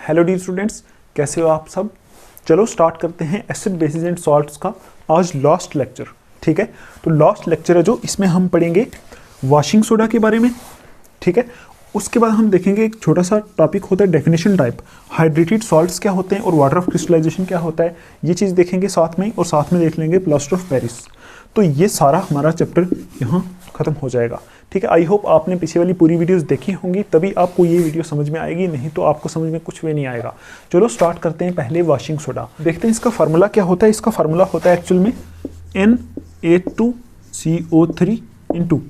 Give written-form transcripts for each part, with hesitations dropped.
Hello dear students, कैसे हो आप सब। चलो स्टार्ट करते हैं एसिड बेसिस एंड सॉल्ट्स का आज लास्ट लेक्चर। ठीक है, तो लास्ट लेक्चर है जो इसमें हम पढ़ेंगे वॉशिंग सोडा के बारे में। ठीक है, उसके बाद हम देखेंगे एक छोटा सा टॉपिक होता है डेफिनेशन टाइप, हाइड्रेटेड सॉल्ट्स क्या होते हैं और वाटर ऑफ क्रिस्टलाइजेशन क्या होता है, ये चीज़ देखेंगे साथ में, और साथ में देख लेंगे प्लास्टर ऑफ पेरिस। तो ये सारा हमारा चैप्टर यहाँ खत्म हो जाएगा। ठीक है, आई होप आपने पीछे वाली पूरी वीडियोस देखी होंगी, तभी आपको ये वीडियो समझ में आएगी, नहीं तो आपको समझ में कुछ भी नहीं आएगा। चलो स्टार्ट करते हैं पहले वॉशिंग सोडा। देखते हैं इसका फार्मूला क्या होता है। इसका फार्मूला होता है एक्चुअल में Na2CO3 इंटू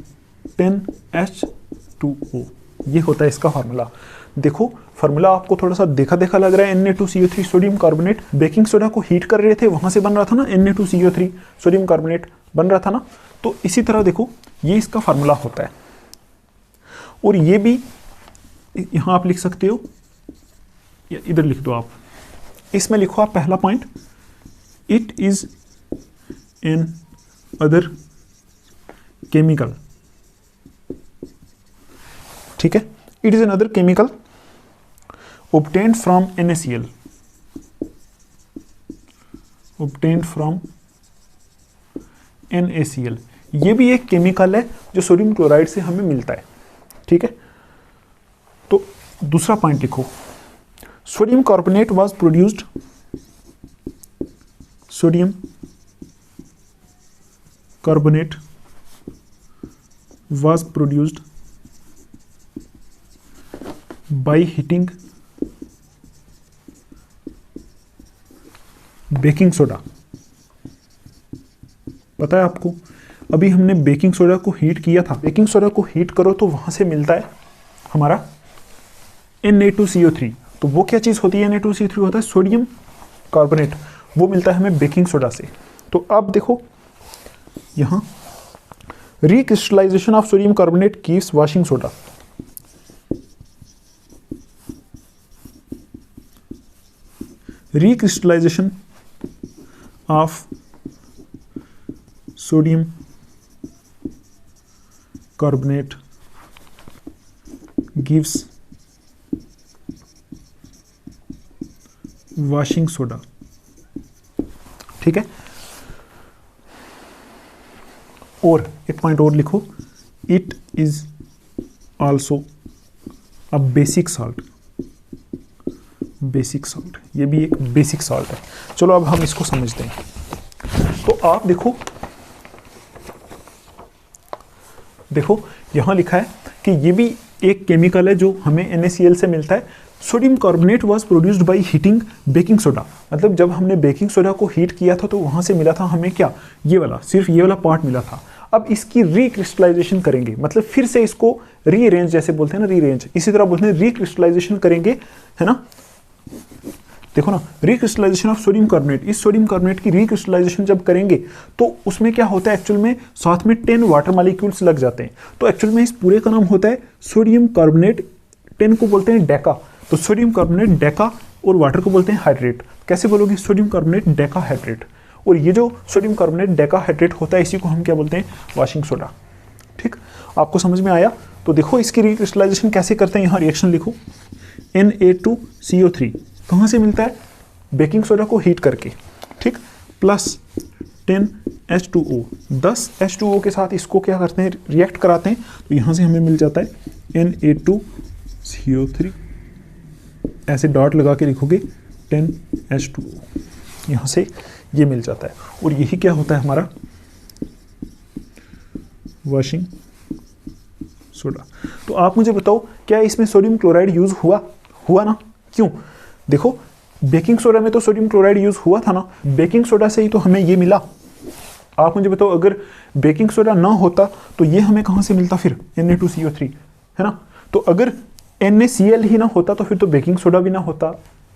10H2O, ये होता है इसका फार्मूला। देखो फार्मूला आपको थोड़ा सा देखा देखा लग रहा है। Na2CO3 sodium carbonate, baking soda को हीट कर रहे थे, वहां से बन रहा था ना Na2CO3 सोडियम कार्बोनेट बन रहा था ना। तो इसी तरह देखो ये इसका फार्मूला होता है, और ये भी यहां आप लिख सकते हो, या इधर लिख दो आप, इसमें लिखो आप पहला point, it is an other chemical. ठीक है, it is an other chemical obtained from NaCl, obtained from NaCl। ये भी एक केमिकल है जो सोडियम क्लोराइड से हमें मिलता है। ठीक है, तो दूसरा पॉइंट लिखो, sodium carbonate was produced, sodium carbonate was produced by heating baking soda. पता है आपको, अभी हमने बेकिंग सोडा को हीट किया था। बेकिंग सोडा को हीट करो तो वहां से मिलता है हमारा Na2CO3। तो वो क्या चीज होती है? Na2CO3 होता है सोडियम कार्बोनेट, वो मिलता है हमें बेकिंग सोडा से। तो अब देखो यहां recrystallisation of sodium carbonate gives washing soda. Recrystallization of sodium carbonate gives washing soda। ठीक है, और एक पॉइंट और लिखो, it is also a basic salt. Basic salt, ये भी एक बेसिक सॉल्ट है। चलो अब हम इसको समझते हैं। तो आप देखो यहां लिखा है कि ये भी एक केमिकल है जो हमें NaCl से मिलता है। Sodium carbonate was produced by heating baking soda, मतलब जब हमने बेकिंग सोडा को हीट किया था तो वहां से मिला था हमें क्या, ये वाला, सिर्फ ये वाला पार्ट मिला था। अब इसकी रिक्रिस्टलाइजेशन करेंगे, मतलब फिर से इसको रीअरेंज, जैसे बोलते हैं ना रीअरेंज, इसी तरह बोलते हैं रिक्रिस्टलाइजेशन करेंगे, है ना। देखो ना, रिक्रिस्टलाइजेशन ऑफ सोडियम कार्बोनेट, इस सोडियम कार्बोनेट की रिक्रिस्टलाइजेशन जब करेंगे तो उसमें क्या होता है, एक्चुअल में साथ में 10 वाटर मॉलिक्यूल्स लग जाते हैं। तो एक्चुअल में इस पूरे का नाम होता है सोडियम कार्बोनेट, 10 को बोलते हैं डेका। तो सोडियम कार्बोनेट डेका, और वाटर को बोलते हैं हाइड्रेट। कैसे बोलोगे? Sodium carbonate Deka hydrate. और ये जो सोडियम कार्बोनेट डेका हाइड्रेट होता है, इसी को हम क्या बोलते हैं? Washing soda. ठीक, आपको समझ में आया? तो देखो इसकी रिक्रिस्टलाइजेशन कैसे करते हैं, यहाँ रिएक्शन लिखो, Na2CO3 कहाँ से मिलता है? बेकिंग सोडा को हीट करके। ठीक, प्लस 10H2O, 10 H2O के साथ इसको क्या करते हैं, रिएक्ट कराते हैं। तो यहाँ से हमें मिल जाता है Na2CO3, ऐसे डॉट लगा के लिखोगे 10H2O, यहाँ से ये मिल जाता है। और यही क्या होता है हमारा वॉशिंग सोडा। तो आप मुझे बताओ, क्या इसमें सोडियम क्लोराइड यूज हुआ ना? क्यों? देखो बेकिंग सोडा में तो सोडियम क्लोराइड यूज हुआ था ना, बेकिंग सोडा से ही तो हमें ये मिला। आप मुझे बताओ, अगर बेकिंग सोडा ना होता तो ये हमें कहां से मिलता फिर? Na2CO3, है ना। तो अगर NaCl ही ना होता तो फिर तो बेकिंग सोडा भी ना होता,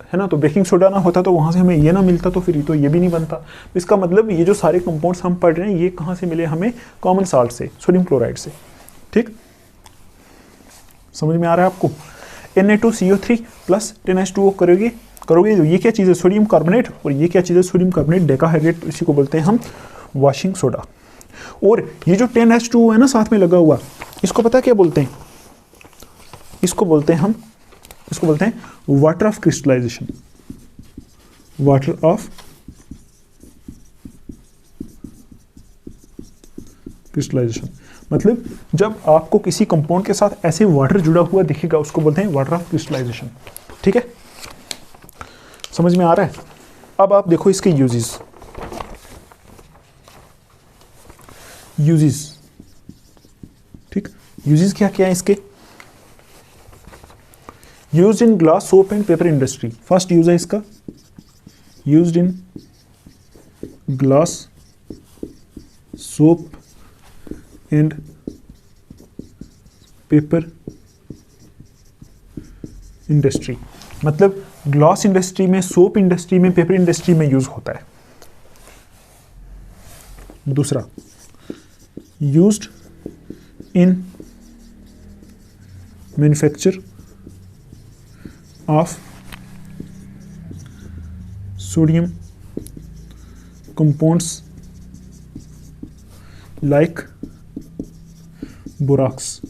है ना। तो बेकिंग सोडा ना होता तो वहां से हमें ये ना मिलता, तो फिर तो ये भी नहीं बनता। इसका मतलब ये जो सारे कंपाउंड्स हम पढ़ रहे हैं, ये कहां से मिले हमें? कॉमन साल्ट से, सोडियम क्लोराइड से। ठीक, समझ में आ रहा है आपको? Na2CO3 प्लस 10H2O करोगे तो ये क्या चीज़ है? सोडियम कार्बोनेट, और ये क्या चीज़ है? सोडियम कार्बोनेट डेकाहाइड्रेट, इसी को बोलते हैं हम वॉशिंग सोडा। और ये जो 10H2O है ना साथ में लगा हुआ, इसको पता क्या बोलते हैं? इसको बोलते हैं हम इसको बोलते हैं water of crystallisation, water of crystallisation. मतलब जब आपको किसी कंपाउंड के साथ ऐसे वाटर जुड़ा हुआ दिखेगा उसको बोलते हैं वाटर ऑफ क्रिस्टलाइजेशन। ठीक है, समझ में आ रहा है? अब आप देखो इसके यूजेस। ठीक, यूजेस क्या क्या है इसके? Used in glass, soap and paper industry. First use है इसका, used in glass, soap and paper industry. मतलब ग्लास इंडस्ट्री में, सोप इंडस्ट्री में, पेपर इंडस्ट्री में यूज होता है। दूसरा, used in manufacture of sodium compounds like borax.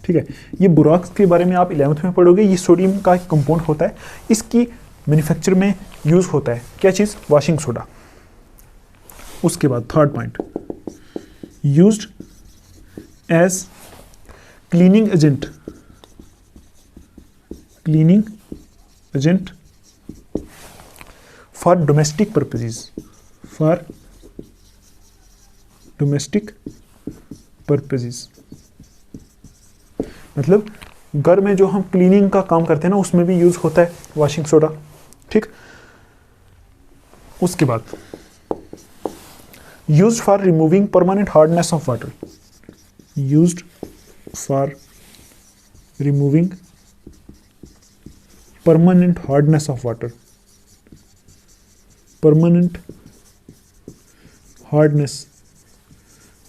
ठीक है, ये बोराक्स के बारे में आप 11th में पढ़ोगे। ये सोडियम का एक कंपाउंड होता है, इसकी मैन्युफैक्चर में यूज होता है। क्या चीज? Washing soda. उसके बाद third point, used as cleaning agent, cleaning agent for domestic purposes, for domestic purposes. मतलब घर में जो हम क्लीनिंग का काम करते हैं ना, उसमें भी यूज होता है वॉशिंग सोडा। ठीक, उसके बाद used for removing permanent hardness of water, used for removing permanent hardness of water, permanent hardness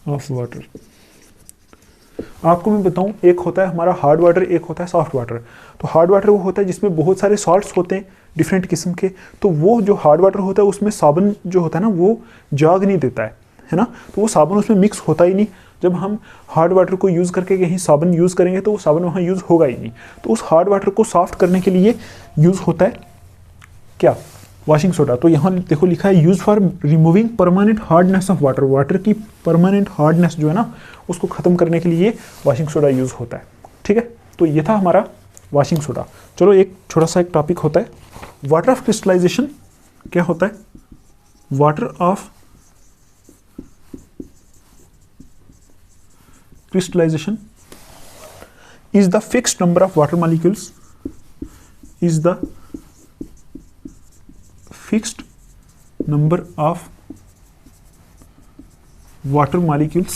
of water. आपको मैं बताऊं, एक होता है हमारा हार्ड वाटर, एक होता है सॉफ्ट वाटर। तो हार्ड वाटर वो होता है जिसमें बहुत सारे सॉल्ट्स होते हैं डिफरेंट किस्म के। तो वो जो हार्ड वाटर होता है उसमें साबुन जो होता है ना वो जाग नहीं देता है ना। तो वो साबुन उसमें मिक्स होता ही नहीं। जब हम हार्ड वाटर को यूज़ करके कहीं साबुन यूज़ करेंगे तो वो साबुन वहाँ यूज़ होगा ही नहीं। तो उस हार्ड वाटर को सॉफ्ट करने के लिए यूज़ होता है क्या? Washing soda. तो यहाँ देखो लिखा है use for removing permanent hardness of water. Water की परमानेंट हार्डनेस जो है ना उसको खत्म करने के लिए वॉशिंग सोडा यूज होता है। ठीक है, तो ये था हमारा वॉशिंग सोडा। चलो एक छोटा सा एक टॉपिक होता है वाटर ऑफ क्रिस्टलाइजेशन। क्या होता है? Water of crystallization is the fixed number of water molecules, is the fixed number of water molecules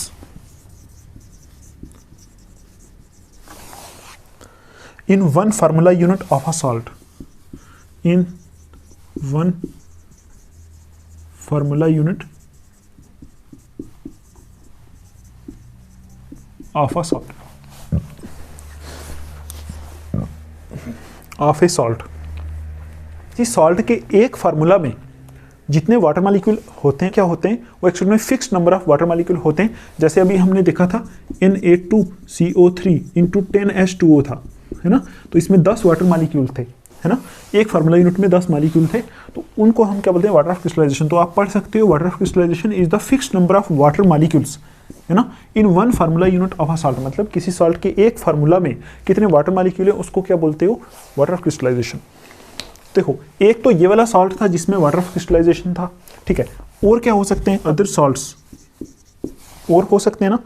in one formula unit of a salt, in one formula unit of a salt, of a salt। इस salt के एक formula में जितने water molecule होते हैं क्या होते हैं? वो एक्चुअली में fixed number of water molecule होते हैं। जैसे अभी हमने देखा था Na2CO3 इंटू 10H2O था, है ना। तो इसमें 10 वाटर मॉलिक्यूल थे, है ना। एक फार्मूला यूनिट में 10 मॉलिक्यूल थे, तो उनको हम क्या बोलते हैं? Water of crystallisation. तो आप पढ़ सकते हो water of crystallisation is the fixed number of water molecules, है ना, in one formula unit of a salt. मतलब किसी सॉल्ट के एक फार्मूला में कितने वाटर मॉलिक्यूल है उसको क्या बोलते हो? Water of crystallisation. देखो एक तो ये वाला सॉल्ट था जिसमें वाटर ऑफ क्रिस्टलाइजेशन था, ठीक है। और क्या हो सकते हैं? अदर सॉल्ट्स और हो सकते हैं ना,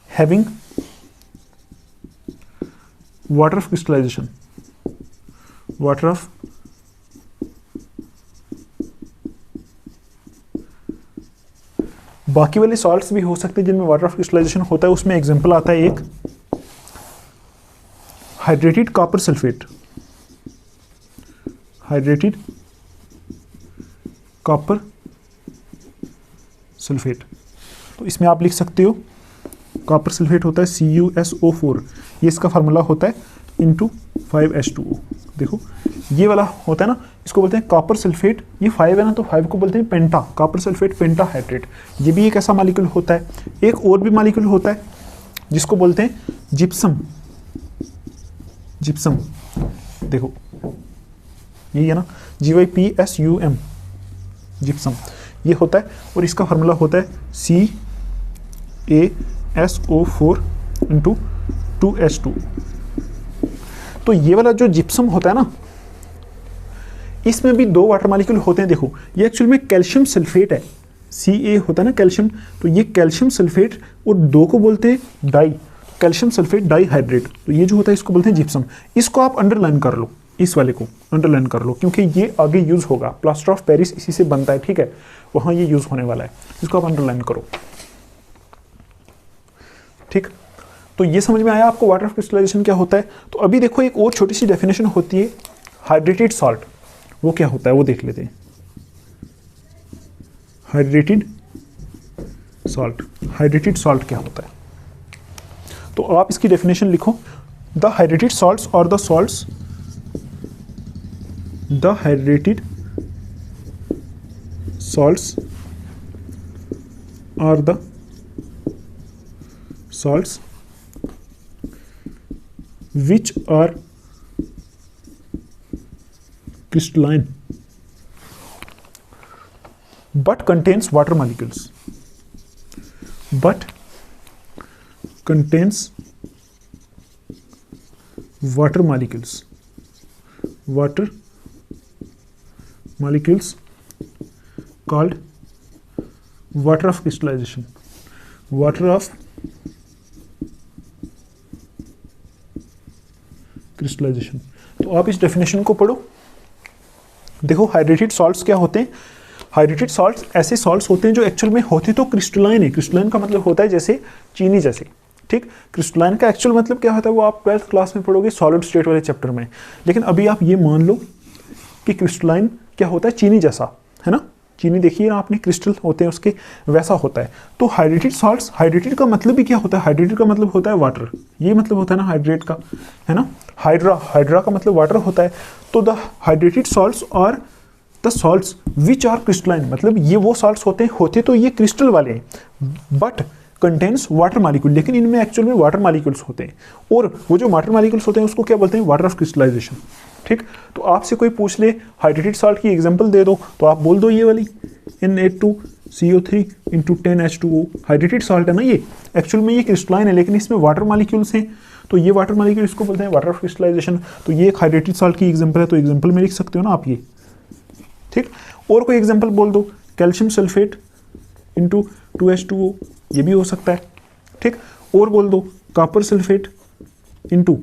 having water of crystallisation, water of बाकी वाले सॉल्ट्स भी हो सकते हैं जिनमें वाटर ऑफ क्रिस्टलाइजेशन होता है। उसमें एग्जांपल आता है एक hydrated copper sulphate, hydrated copper sulphate. तो इसमें आप लिख सकते हो कॉपर सल्फेट होता है CuSO4, ये इसका फार्मूला होता है इंटू 5H2O। देखो ये वाला होता है ना, इसको बोलते हैं कॉपर सल्फेट। ये 5 है ना, तो 5 को बोलते हैं पेंटा, कॉपर सल्फेट पेंटाहाइड्रेट। ये भी एक ऐसा मॉलिक्यूल होता है। एक और भी मॉलिक्यूल होता है जिसको बोलते हैं जिप्सम, जिप्सम। देखो यही है ना, GYPSUM, जिप्सम ये होता है, और इसका फार्मूला होता है CaSO4 × 2H2। तो ये वाला जो जिप्सम होता है ना, इसमें भी 2 वाटर मॉलिक्यूल होते हैं। देखो ये एक्चुअल में कैल्शियम सल्फेट है, Ca होता है ना कैल्शियम, तो ये कैल्शियम सल्फेट, और 2 को बोलते हैं डाई, कैल्शियम सल्फेट डाइहाइड्रेट, तो ये जो होता है इसको बोलते हैं जिप्सम। इसको आप अंडरलाइन कर लो, इस वाले को अंडरलाइन कर लो, क्योंकि ये आगे यूज होगा, प्लास्टर ऑफ पेरिस इसी से बनता है, ठीक है, वहां ये यूज होने वाला है, इसको आप अंडरलाइन करो, ठीक। तो ये समझ में आया आपको वाटर ऑफ क्रिस्टलाइजेशन क्या होता है। तो अभी देखो एक और छोटी सी डेफिनेशन होती है हाइड्रेटेड सॉल्ट, वो क्या होता है वो देख लेते हैं। हाइड्रेटेड सॉल्ट क्या होता है, तो आप इसकी डेफिनेशन लिखो, द हाइड्रेटेड सॉल्ट्स और the salts, the hydrated salts are the salts which are crystalline but contains water molecules, but contains water molecules called water of crystallization, water of crystallisation. तो आप इस डेफिनेशन को पढ़ो। देखो hydrated salts क्या होते हैं, हाइड्रेटेड सॉल्ट्स ऐसे सॉल्ट्स होते हैं जो एक्चुअल में होते तो क्रिस्टलाइन है। क्रिस्टलाइन का मतलब होता है जैसे चीनी जैसे, ठीक। क्रिस्टलाइन का एक्चुअल मतलब क्या होता है वो आप 12th क्लास में पढ़ोगे सॉलिड स्टेट वाले चैप्टर में, लेकिन अभी आप ये मान लो कि क्रिस्टलाइन क्या होता है, चीनी जैसा, है ना, चीनी देखिए ना आपने, क्रिस्टल होते हैं उसके, वैसा होता है। तो हाइड्रेटेड सॉल्ट्स, हाइड्रेटेड का मतलब भी क्या होता है, हाइड्रेटेड का मतलब होता है वाटर, ये मतलब होता है ना हाइड्रेट का, है ना। हाइड्रा का मतलब वाटर होता है। तो द हाइड्रेटेड सॉल्ट्स और the salts which are crystalline, मतलब ये वो सॉल्ट्स होते तो ये क्रिस्टल वाले हैं, बट कंटेन्स वाटर मॉलिक्यूल, लेकिन इनमें एक्चुअल में वाटर मॉलिक्यूल्स होते हैं, और वो जो वाटर मॉलिक्यूल्स होते हैं उसको क्या बोलते हैं, वाटर ऑफ क्रिस्टलाइजेशन, ठीक। तो आपसे कोई पूछ ले हाइड्रेटेड सॉल्ट की एग्जांपल दे दो, तो आप बोल दो ये वाली Na2CO3 × 10H2O, हाइड्रेटेड सॉल्ट है ना ये, एक्चुअल में ये क्रिस्टलाइन है लेकिन इसमें वाटर मॉलिक्यूल्स हैं, तो ये वाटर मॉलिक्यूल इसको बोलते हैं वाटर ऑफ क्रिस्टलाइजेशन। तो ये एक हाइड्रेटेड सॉल्ट की एग्जांपल है, तो एग्जांपल में लिख सकते हो ना आप ये, ठीक। और कोई एग्जांपल बोल दो, कैल्शियम सल्फेट × 2H2O, ये भी हो सकता है, ठीक। और बोल दो कॉपर सल्फेट ×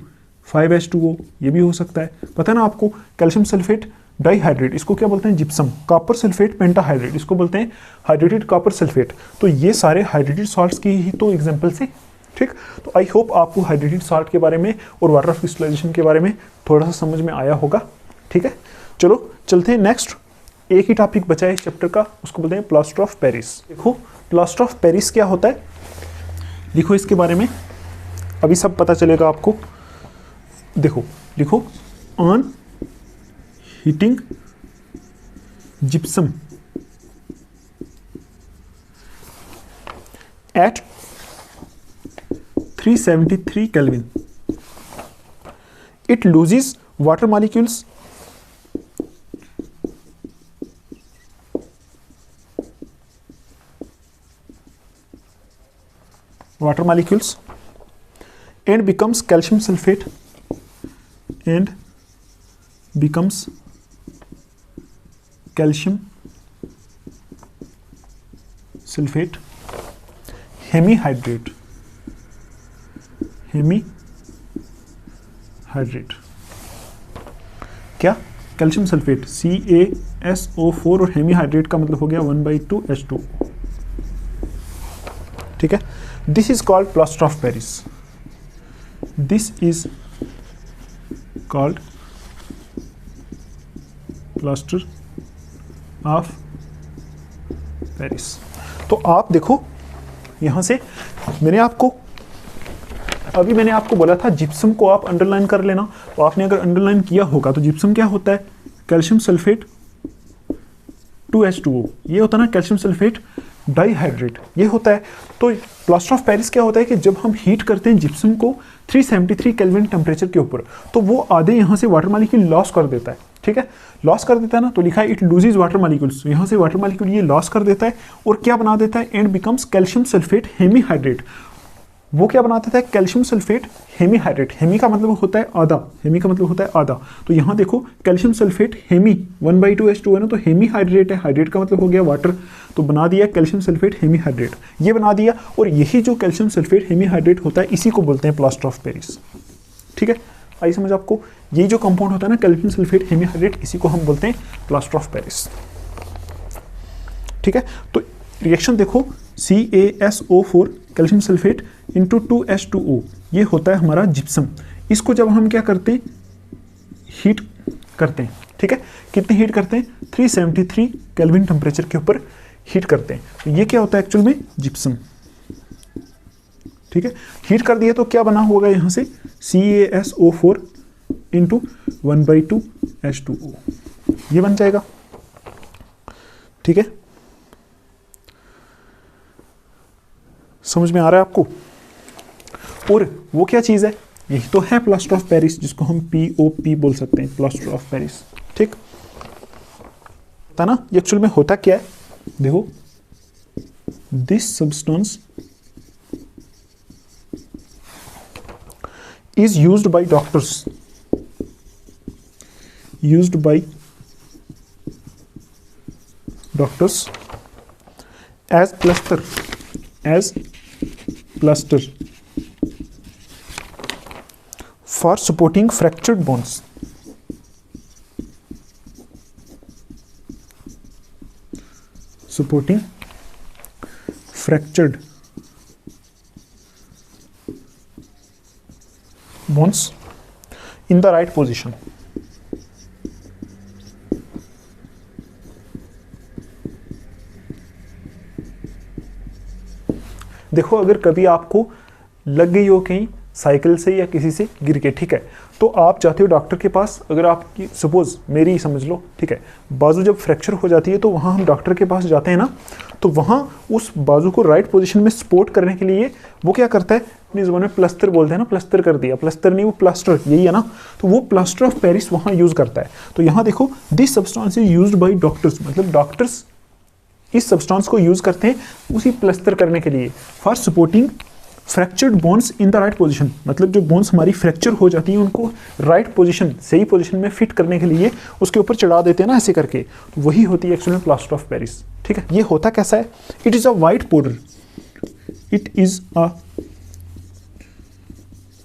5H2O, ये भी हो सकता है। पता है ना आपको, कैल्शियम सल्फेट डाइहाइड्रेट, इसको क्या बोलते हैं, जिप्सम। कॉपर सल्फेट पेंटाहाइड्रेट, इसको बोलते हैं हाइड्रेटेड कॉपर सल्फेट। तो ये सारे हाइड्रेटेड सॉल्ट्स की ही तो एग्जांपल्स हैं, ठीक। तो आई होप आपको हाइड्रेटेड सॉल्ट के बारे में और वाटर ऑफ क्रिस्टलाइजेशन के बारे में थोड़ा सा समझ में आया होगा, ठीक है। चलो चलते हैं नेक्स्ट, एक ही टॉपिक बचा है इस चैप्टर का, उसको बोलते हैं प्लास्टर ऑफ पेरिस। देखो प्लास्टर ऑफ पेरिस क्या होता है, लिखो इसके बारे में, अभी सब पता चलेगा आपको। देखो लिखो, on heating gypsum at 373 Kelvin, it loses water molecules and becomes calcium sulfate and becomes calcium sulfate hemihydrate, क्या, कैल्शियम सल्फेट CaSO4 और हेमीहाइड्रेट का मतलब हो गया 1/2H2, ठीक है। This is called plaster of Paris, this is called plaster of Paris. तो आप देखो यहां से मैंने आपको बोला था जिप्सम को आप अंडरलाइन कर लेना, तो आपने अगर अंडरलाइन किया होगा तो जिप्सम क्या होता है, कैल्शियम सल्फेट 2H2O, ये होता है ना कैल्शियम सल्फेट डाईहाइड्रेट, ये होता है। तो प्लास्टर ऑफ पेरिस क्या होता है कि जब हम हीट करते हैं जिप्सम को 373 केल्विन टेम्परेचर के ऊपर, तो वो आधे यहाँ से वाटर मॉलिक्यूल लॉस कर देता है, ठीक है, लॉस कर देता है ना, तो लिखा है इट लूजेज वाटर मॉलिक्यूल्स, यहाँ से वाटर मॉलिक्यूल ये लॉस कर देता है और क्या बना देता है, and becomes calcium sulphate hemihydrate. वो क्या बना देता है, कैल्शियम सल्फेट हेमीहाइड्रेट। हेमी का मतलब होता है आधा, हेमी का मतलब होता है आधा, तो यहाँ देखो कैल्शियम सल्फेट हेमी 1/2H2 है ना, तो हेमीहाइड्रेट है, हाइड्रेट का मतलब हो गया वाटर, तो बना दिया कैल्शियम सल्फेट हेमीहाइड्रेट, ये बना दिया। और यही जो कैल्शियम सल्फेट हेमीहाइड्रेट होता है इसी को बोलते हैं प्लास्टर ऑफ पेरिस, ठीक है, आई समझ आपको। ये जो कंपाउंड होता है ना कैल्शियम सल्फेट हेमीहाइड्रेट, इसी को हम बोलते हैं प्लास्टर ऑफ पेरिस, ठीक है। तो रिएक्शन देखो, CaSO4 calcium sulphate into 2H2O, ये होता है हमारा जिप्सम। इसको जब हम क्या करते हैं, हीट करते हैं, ठीक है, कितने हीट करते हैं, 373 केल्विन टेम्परेचर के ऊपर हीट करते हैं। तो ये क्या होता है एक्चुअल में, जिप्सम, ठीक है। हीट कर दिया तो क्या बना होगा यहाँ से, CaSO4 इंटू 1/2H2O, ये बन जाएगा, ठीक है। समझ में आ रहा है आपको। और वो क्या चीज़ है, यही तो है प्लास्टर ऑफ पेरिस, जिसको हम POP बोल सकते हैं, प्लास्टर ऑफ पेरिस, ठीक था ना। ये एक्चुअल में होता क्या है, देखो, this substance is used by doctors as plaster for supporting fractured bones, in the right position। देखो, अगर कभी आपको लग गई हो कहीं साइकिल से या किसी से गिर के, ठीक है, तो आप जाते हो डॉक्टर के पास। अगर आपकी, सपोज मेरी समझ लो, ठीक है, बाजू जब फ्रैक्चर हो जाती है तो वहाँ हम डॉक्टर के पास जाते हैं ना, तो वहाँ उस बाजू को राइट पोजीशन में सपोर्ट करने के लिए वो क्या करता है, अपनी ज़बान में प्लास्टर बोलते हैं ना, प्लास्टर कर दिया, प्लास्टर नहीं वो प्लास्टर, यही है ना, तो वो प्लास्टर ऑफ पेरिस वहाँ यूज़ करता है। तो यहाँ देखो, this substance is used by doctors, मतलब डॉक्टर्स इस सब्सटेंस को यूज़ करते हैं उसी प्लास्टर करने के लिए, for supporting fractured bones in the right position, मतलब जो बोन्स हमारी फ्रैक्चर हो जाती हैं उनको राइट पोजीशन, सही पोजीशन में फिट करने के लिए उसके ऊपर चढ़ा देते हैं ना ऐसे करके, तो वही होती है एक्चुअली प्लास्टर ऑफ पेरिस, ठीक है। ये होता कैसा है, it is a white powder, it is a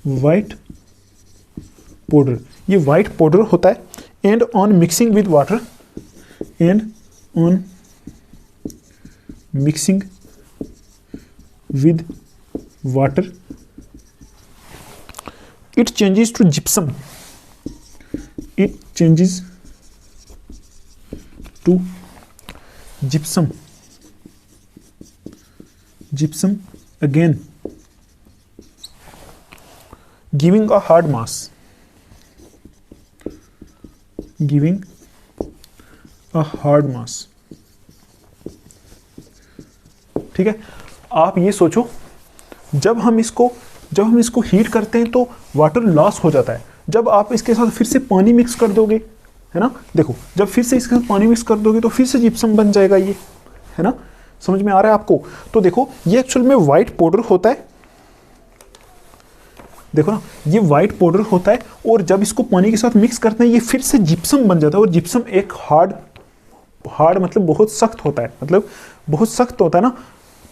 white powder, ये वाइट पाउडर होता है, and on mixing with water, and on mixing with water it changes to gypsum, it changes to gypsum again, giving a hard mass, ठीक है। आप ये सोचो, जब हम इसको हीट करते हैं तो वाटर लॉस हो जाता है, जब आप इसके साथ फिर से पानी मिक्स कर दोगे, है ना, देखो, जब फिर से इसके साथ पानी मिक्स कर दोगे तो फिर से जिप्सम बन जाएगा, ये है ना, समझ में आ रहा है आपको। तो देखो, ये एक्चुअल में वाइट पाउडर होता है, देखो ना, ये वाइट पाउडर होता है, और जब इसको पानी के साथ मिक्स करते हैं ये फिर से जिप्सम बन जाता है, और जिप्सम एक हार्ड मतलब बहुत सख्त होता है, मतलब बहुत सख्त होता है ना,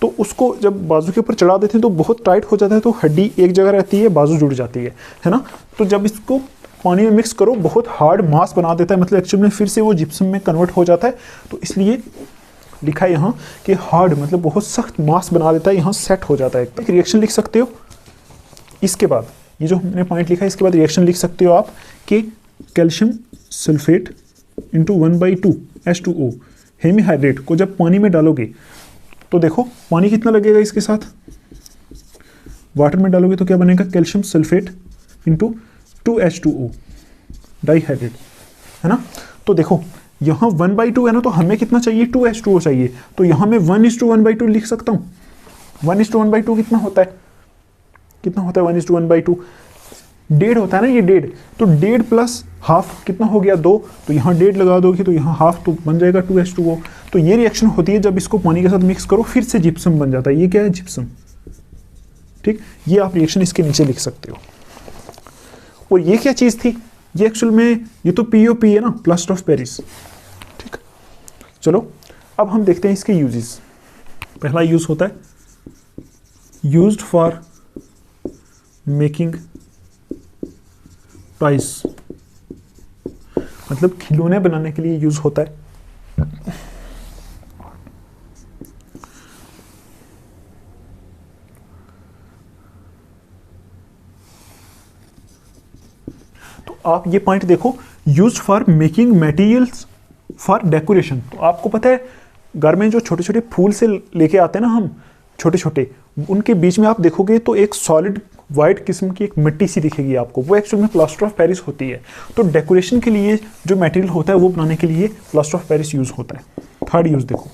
तो उसको जब बाजू के ऊपर चढ़ा देते हैं तो बहुत टाइट हो जाता है, तो हड्डी एक जगह रहती है, बाजू जुड़ जाती है ना, तो जब इसको पानी में मिक्स करो बहुत हार्ड मास बना देता है, मतलब एक्चुअल में फिर से वो जिप्सम में कन्वर्ट हो जाता है, तो इसलिए लिखा है यहाँ कि हार्ड मतलब बहुत सख्त मास बना देता है, यहाँ सेट हो जाता है। एक रिएक्शन लिख सकते हो इसके बाद, ये जो हमने पॉइंट लिखा है इसके बाद रिएक्शन लिख सकते हो आप कि calcium sulphate into 1/2H2O hemihydrate को जब पानी में डालोगे तो देखो पानी कितना लगेगा, इसके साथ वाटर में डालोगे तो क्या बनेगा, calcium sulphate into 2H2O dihydrate, है ना। तो देखो यहाँ 1/2 है ना, तो हमें कितना चाहिए, 2H2O चाहिए, तो यहाँ मैं 1:1/2 लिख सकता हूँ। 1:1/2 कितना होता है, कितना होता है 1:1/2, 1.5 होता है ना, ये 1.5, तो 1.5 प्लस हाफ कितना हो गया 2, तो यहाँ 1.5 लगा दोगे तो यहाँ हाफ तो बन जाएगा 2H2O। तो ये रिएक्शन होती है जब इसको पानी के साथ मिक्स करो फिर से जिप्सम बन जाता है, ये क्या है, जिप्सम। ठीक, ये आप रिएक्शन इसके नीचे लिख सकते हो। और ये क्या चीज़ थी, ये एक्चुअल में ये तो POP है ना, प्लास्टर ऑफ पेरिस। ठीक, चलो अब हम देखते हैं इसके यूजेस। पहला यूज होता है यूज्ड फॉर मेकिंग टॉयज, मतलब खिलौने बनाने के लिए यूज होता है। तो आप ये पॉइंट देखो, used for making materials for decoration. तो आपको पता है घर में जो छोटे छोटे फूल से लेके आते हैं ना हम, छोटे छोटे, उनके बीच में आप देखोगे तो एक सॉलिड वाइट किस्म की एक मिट्टी सी दिखेगी आपको, वो एक्चुअल में प्लास्टर ऑफ पेरिस होती है। तो डेकोरेशन के लिए जो मटेरियल होता है वो बनाने के लिए प्लास्टर ऑफ पेरिस यूज होता है। थर्ड यूज देखो,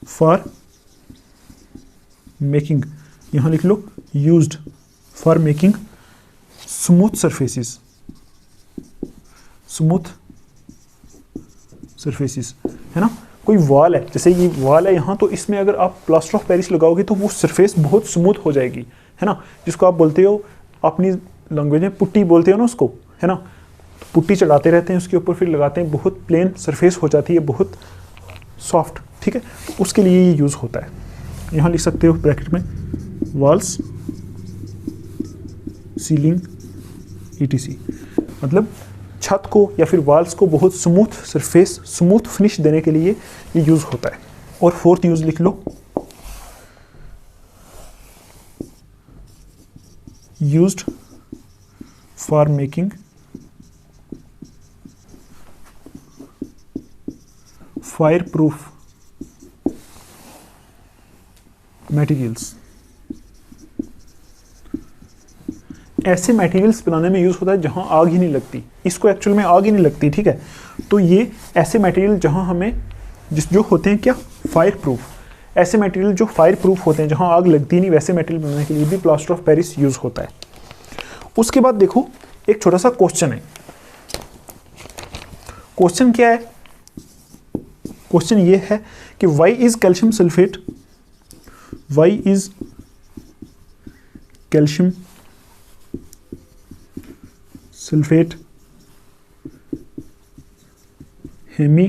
फॉर मेकिंग, यहां लिख लो used for making smooth surfaces, smooth surfaces है ना। कोई वॉल है, जैसे ये वॉल है यहाँ, तो इसमें अगर आप प्लास्टर ऑफ पेरिस लगाओगे तो वो सरफेस बहुत स्मूथ हो जाएगी, है ना, जिसको आप बोलते हो अपनी लैंग्वेज में पुट्टी बोलते हो ना उसको, है ना। तो पुट्टी चढ़ाते रहते हैं उसके ऊपर, फिर लगाते हैं, बहुत प्लेन सरफेस हो जाती है, बहुत सॉफ्ट। ठीक है, तो उसके लिए ये यूज़ होता है। यहाँ लिख सकते हो ब्रैकेट में वॉल्स, सीलिंग, ETC, मतलब छत को या फिर वॉल्स को बहुत स्मूथ सरफेस, स्मूथ फिनिश देने के लिए ये यूज होता है। और फोर्थ यूज लिख लो, used for making fire proof materials. ऐसे मटेरियल्स बनाने में यूज होता है जहां आग ही नहीं लगती, इसको एक्चुअल में आग ही नहीं लगती। ठीक है, तो ये ऐसे मटेरियल जहां हमें जो होते हैं क्या, फायर प्रूफ, ऐसे मटेरियल जो फायर प्रूफ होते हैं जहां आग लगती नहीं, वैसे मटेरियल बनाने के लिए भी प्लास्टर ऑफ पेरिस यूज होता है। उसके बाद देखो एक छोटा सा क्वेश्चन है। क्वेश्चन क्या है, क्वेश्चन ये है कि why is calcium sulphate, why is calcium sulphate Hemy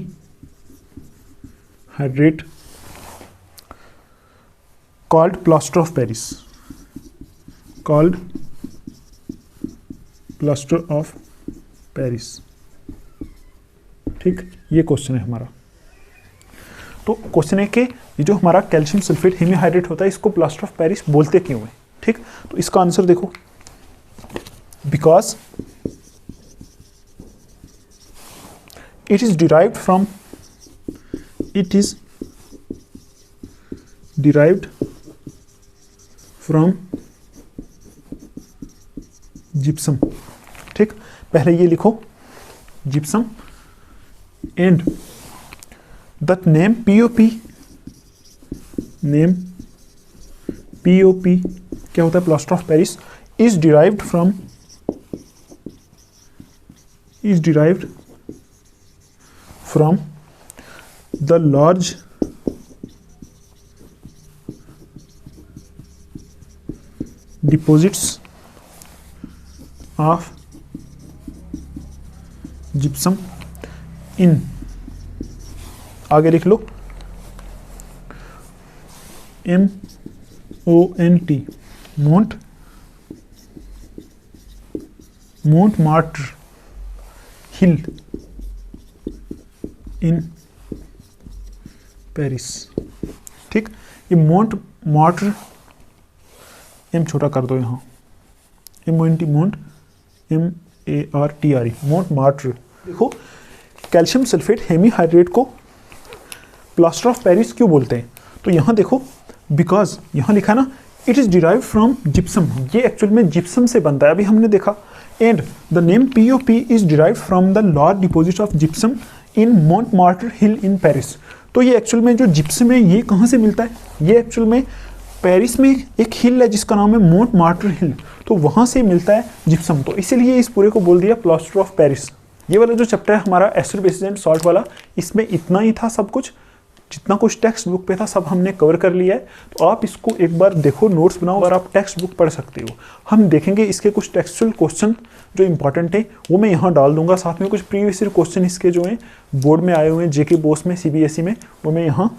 hydrate called plaster of Paris, called plaster of Paris. ठीक, ये क्वेश्चन है हमारा। तो क्वेश्चन है कि ये जो हमारा कैल्शियम सल्फेट हेमी हाइड्रेट होता है इसको प्लास्टर ऑफ पेरिस बोलते क्यों है। ठीक, तो इसका आंसर देखो, because it is derived from gypsum। ठीक, पहले ये लिखो gypsum, and the name POP, name POP क्या होता है, plaster of Paris, is derived from the large deposits of gypsum in, आगे लिख लो MONT, Montmartre hill in Paris. ठीक, ये मोंटमार्ट्र, एम छोटा कर दो यहाँ, MONT, मोंट, MARTRE, मोंटमार्ट्र। देखो कैल्शियम सल्फेट हेमी हाइड्रेट को प्लास्टर ऑफ पेरिस क्यों बोलते हैं, तो यहाँ देखो बिकॉज यहाँ लिखा ना it is derived from gypsum, ये एक्चुअल में जिप्सम से बनता है। अभी हमने देखा and the name POP is derived from the large deposit of gypsum in Montmartre hill in Paris. तो ये एक्चुअल में जो जिप्सम है ये कहाँ से मिलता है, ये एक्चुअल में पेरिस में एक हिल है जिसका नाम है मोंटमार्टर हिल, तो वहाँ से मिलता है जिप्सम। तो इसीलिए इस पूरे को बोल दिया प्लास्टर ऑफ पेरिस। ये वाला जो चैप्टर है हमारा एसिड बेसिस एंड सॉल्ट वाला, इसमें इतना ही था सब कुछ, जितना कुछ टेक्स्ट बुक पे था सब हमने कवर कर लिया है। तो आप इसको एक बार देखो, नोट्स बनाओ और आप टेक्स्ट बुक पढ़ सकते हो। हम देखेंगे इसके कुछ टेक्सचुअल क्वेश्चन जो इंपॉर्टेंट है वो मैं यहाँ डाल दूंगा, साथ में कुछ प्रीवियस ईयर क्वेश्चन इसके जो हैं बोर्ड में आए हुए हैं, जेके बोस में, CBSE में, वो मैं यहाँ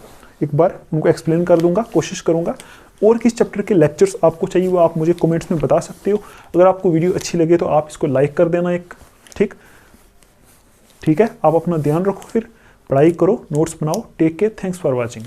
एक बार उनको एक्सप्लेन कर दूंगा, कोशिश करूंगा। और किस चैप्टर के लेक्चर्स आपको चाहिए वो आप मुझे कमेंट्स में बता सकते हो। अगर आपको वीडियो अच्छी लगे तो आप इसको लाइक कर देना एक, ठीक है। आप अपना ध्यान रखो, फिर पढ़ाई करो, नोट्स बनाओ। Take care, thanks for watching.